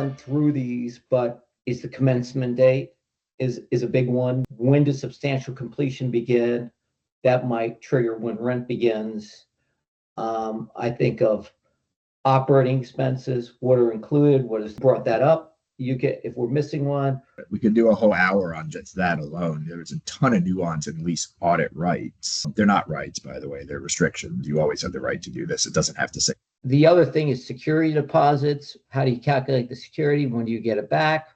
went through these, but is the commencement date is a big one. When does substantial completion begin? That might trigger when rent begins. I think of operating expenses, what are included, what is brought that up. You get, if we're missing one. We could do a whole hour on just that alone. There's a ton of nuance in lease audit rights. They're not rights, by the way, they're restrictions. You always have the right to do this. It doesn't have to say. The other thing is security deposits. How do you calculate the security? When do you get it back?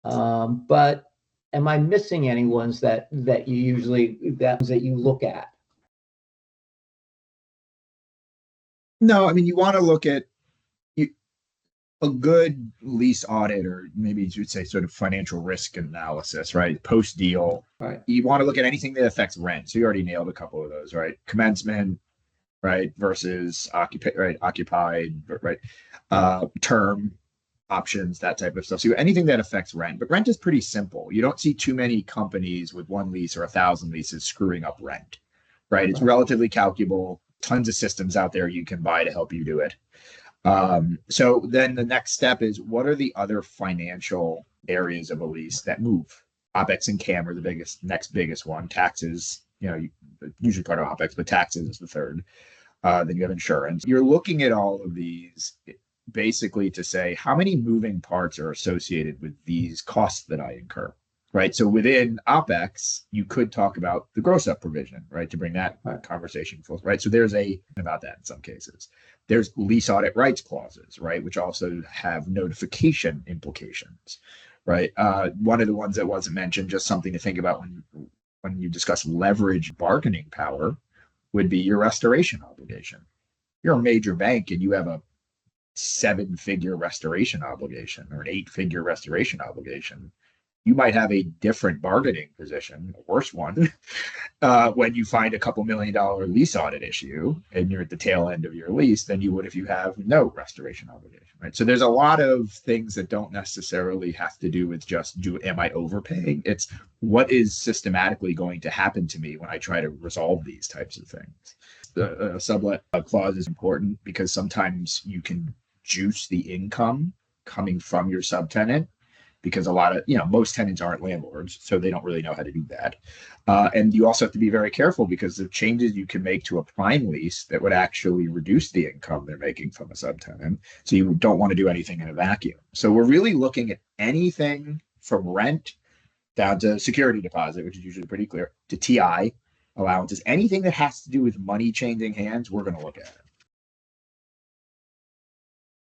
But am I missing any ones that you usually that you look at? No, I mean, you want to look at a good lease audit, or maybe you would say sort of financial risk analysis, right? Post deal, right? You want to look at anything that affects rent. So you already nailed a couple of those, right? Commencement, right? Versus occupied, right? Term options, that type of stuff. So anything that affects rent, but rent is pretty simple. You don't see too many companies with one lease or 1,000 leases screwing up rent, right? It's relatively calculable. Tons of systems out there you can buy to help you do it. So then the next step is, what are the other financial areas of a lease that move? OpEx and CAM are the next biggest one. Taxes, usually part of OpEx, but taxes is the third. Then you have insurance. You're looking at all of these basically to say, how many moving parts are associated with these costs that I incur, right? So within OpEx, you could talk about the gross up provision, right? To bring that conversation full, right? So there's about that in some cases. There's lease audit rights clauses, right? Which also have notification implications, right? One of the ones that wasn't mentioned, just something to think about when you discuss leverage bargaining power, would be your restoration obligation. You're a major bank and you have a 7-figure restoration obligation or an 8-figure restoration obligation. You might have a different bargaining position, a worse one, when you find a couple $1 million lease audit issue and you're at the tail end of your lease than you would if you have no restoration obligation, right? So there's a lot of things that don't necessarily have to do with just am I overpaying? It's what is systematically going to happen to me when I try to resolve these types of things. The sublet clause is important because sometimes you can juice the income coming from your subtenant, because a lot of, most tenants aren't landlords, so they don't really know how to do that. And you also have to be very careful because of changes you can make to a prime lease that would actually reduce the income they're making from a subtenant. So you don't want to do anything in a vacuum. So we're really looking at anything from rent down to security deposit, which is usually pretty clear, to TI allowances. Anything that has to do with money changing hands, we're going to look at it.